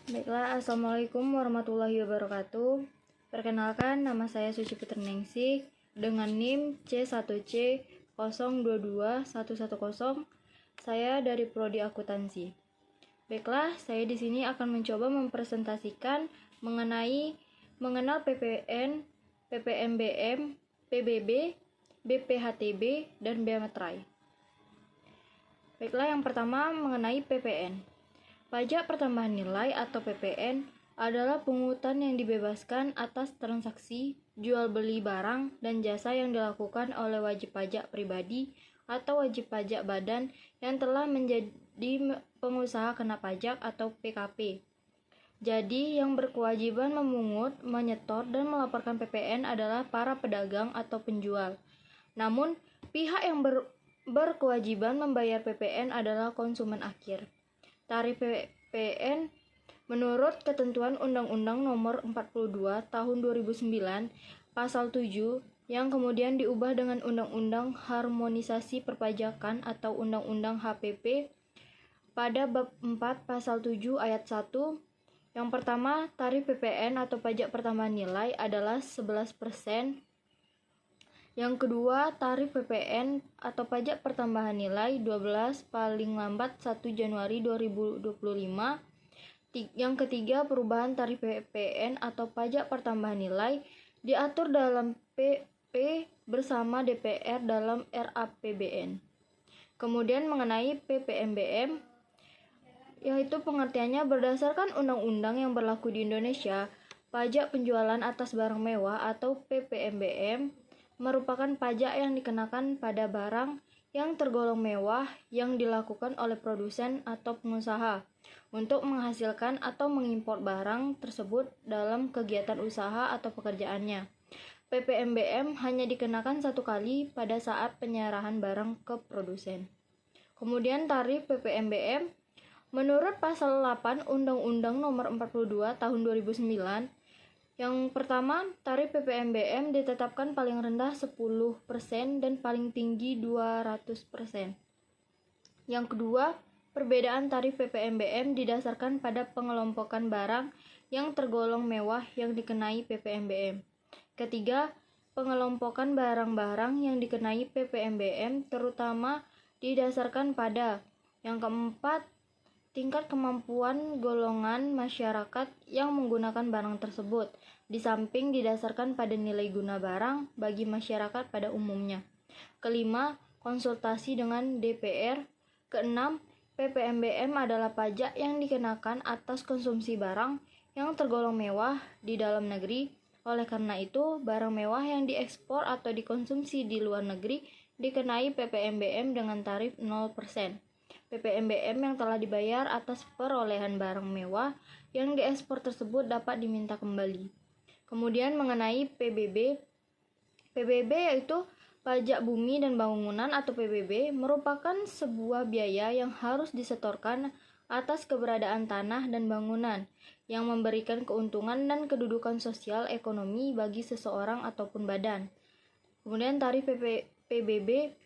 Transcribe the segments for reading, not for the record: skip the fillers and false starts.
Baiklah, Assalamualaikum warahmatullahi wabarakatuh. Perkenalkan, nama saya Suci Putreningsih dengan NIM C1C022110. Saya dari Prodi Akuntansi. Baiklah, saya di sini akan mencoba mempresentasikan mengenal PPN, PPNBM, PBB, BPHTB, dan Bea Materai. Baiklah, yang pertama mengenai PPN. Pajak pertambahan nilai atau PPN adalah pungutan yang dibebaskan atas transaksi jual beli barang dan jasa yang dilakukan oleh wajib pajak pribadi atau wajib pajak badan yang telah menjadi pengusaha kena pajak atau PKP. Jadi, yang berkewajiban memungut, menyetor, dan melaporkan PPN adalah para pedagang atau penjual. Namun, pihak yang berkewajiban membayar PPN adalah konsumen akhir. Tarif PPN menurut ketentuan Undang-Undang Nomor 42 Tahun 2009 Pasal 7 yang kemudian diubah dengan Undang-Undang Harmonisasi Perpajakan atau Undang-Undang HPP pada Bab 4 Pasal 7 Ayat 1. Yang pertama, tarif PPN atau pajak pertambahan nilai adalah 11%. Yang kedua, tarif PPN atau pajak pertambahan nilai 12 paling lambat 1 Januari 2025. Yang ketiga, perubahan tarif PPN atau pajak pertambahan nilai diatur dalam PP bersama DPR dalam RAPBN. Kemudian mengenai PPNBM, yaitu pengertiannya berdasarkan undang-undang yang berlaku di Indonesia, pajak penjualan atas barang mewah atau PPNBM merupakan pajak yang dikenakan pada barang yang tergolong mewah yang dilakukan oleh produsen atau pengusaha untuk menghasilkan atau mengimpor barang tersebut dalam kegiatan usaha atau pekerjaannya. PPNBM hanya dikenakan satu kali pada saat penyerahan barang ke produsen. Kemudian tarif PPNBM menurut Pasal 8 Undang-Undang Nomor 42 Tahun 2009. Yang pertama, tarif PPNBM ditetapkan paling rendah 10% dan paling tinggi 200%. Yang kedua, perbedaan tarif PPNBM didasarkan pada pengelompokan barang yang tergolong mewah yang dikenai PPNBM. Ketiga, pengelompokan barang-barang yang dikenai PPNBM terutama didasarkan pada. Yang keempat, tingkat kemampuan golongan masyarakat yang menggunakan barang tersebut, di samping didasarkan pada nilai guna barang bagi masyarakat pada umumnya. Kelima, konsultasi dengan DPR. Keenam, PPNBM adalah pajak yang dikenakan atas konsumsi barang yang tergolong mewah di dalam negeri. Oleh karena itu, barang mewah yang diekspor atau dikonsumsi di luar negeri dikenai PPNBM dengan tarif 0%. PPNBM yang telah dibayar atas perolehan barang mewah yang diekspor tersebut dapat diminta kembali. Kemudian mengenai PBB. PBB yaitu pajak bumi dan bangunan atau PBB merupakan sebuah biaya yang harus disetorkan atas keberadaan tanah dan bangunan yang memberikan keuntungan dan kedudukan sosial ekonomi bagi seseorang ataupun badan. Kemudian tarif PBB.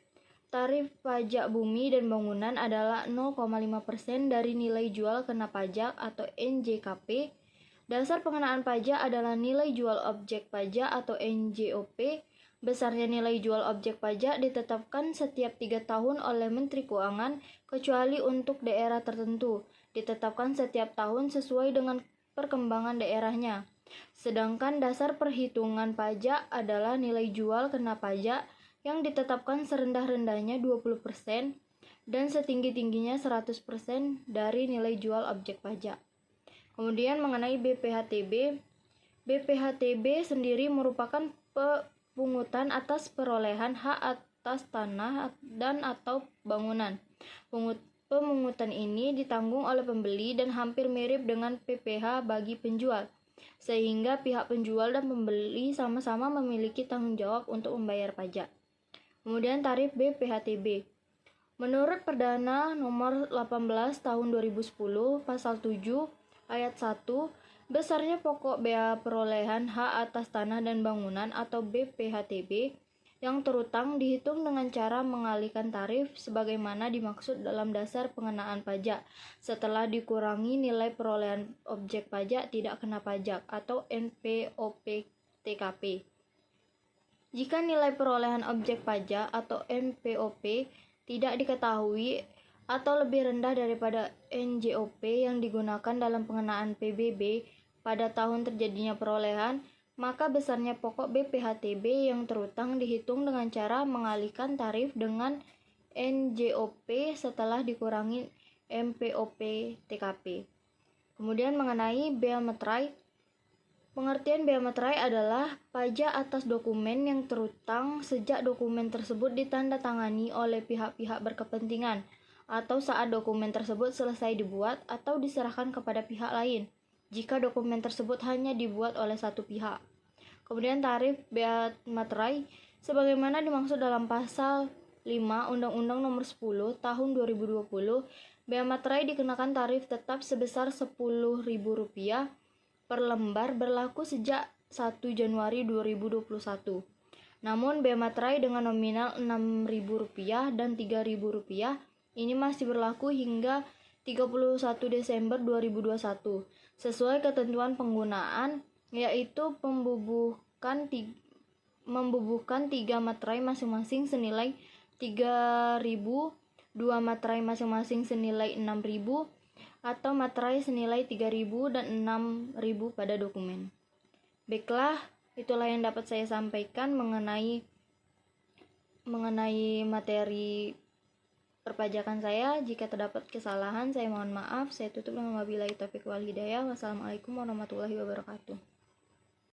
Tarif pajak bumi dan bangunan adalah 0,5% dari nilai jual kena pajak atau NJKP. Dasar pengenaan pajak adalah nilai jual objek pajak atau NJOP. Besarnya nilai jual objek pajak ditetapkan setiap 3 tahun oleh Menteri Keuangan kecuali untuk daerah tertentu. Ditetapkan setiap tahun sesuai dengan perkembangan daerahnya. Sedangkan dasar perhitungan pajak adalah nilai jual kena pajak yang ditetapkan serendah-rendahnya 20% dan setinggi-tingginya 100% dari nilai jual objek pajak. Kemudian mengenai BPHTB. BPHTB sendiri merupakan pungutan atas perolehan hak atas tanah dan atau bangunan. Pemungutan ini ditanggung oleh pembeli dan hampir mirip dengan PPh bagi penjual, sehingga pihak penjual dan pembeli sama-sama memiliki tanggung jawab untuk membayar pajak. Kemudian tarif BPHTB. Menurut Perdana Nomor 18 Tahun 2010 Pasal 7 Ayat 1, besarnya pokok bea perolehan hak atas tanah dan bangunan atau BPHTB yang terutang dihitung dengan cara mengalihkan tarif sebagaimana dimaksud dalam dasar pengenaan pajak setelah dikurangi nilai perolehan objek pajak tidak kena pajak atau NPOP-TKP. Jika nilai perolehan objek pajak atau NPOP tidak diketahui atau lebih rendah daripada NJOP yang digunakan dalam pengenaan PBB pada tahun terjadinya perolehan, maka besarnya pokok BPHTB yang terutang dihitung dengan cara mengalihkan tarif dengan NJOP setelah dikurangi NPOP-TKP. Kemudian mengenai bea materai, pengertian bea materai adalah pajak atas dokumen yang terutang sejak dokumen tersebut ditandatangani oleh pihak-pihak berkepentingan atau saat dokumen tersebut selesai dibuat atau diserahkan kepada pihak lain, jika dokumen tersebut hanya dibuat oleh satu pihak. Kemudian tarif bea materai sebagaimana dimaksud dalam pasal 5 Undang-Undang Nomor 10 Tahun 2020, bea materai dikenakan tarif tetap sebesar Rp10.000 per lembar berlaku sejak 1 Januari 2021. Namun bea materai dengan nominal Rp6.000 dan Rp3.000 ini masih berlaku hingga 31 Desember 2021 sesuai ketentuan penggunaan, yaitu membubuhkan 3 materai masing-masing senilai Rp3.000, 2 materai masing-masing senilai Rp6.000, atau materai senilai Rp3.000 dan Rp6.000 pada dokumen. Baiklah, itulah yang dapat saya sampaikan mengenai materi perpajakan saya. Jika terdapat kesalahan, saya mohon maaf. Saya tutup dengan wabillahi taufiq wal hidayah. Wassalamualaikum warahmatullahi wabarakatuh.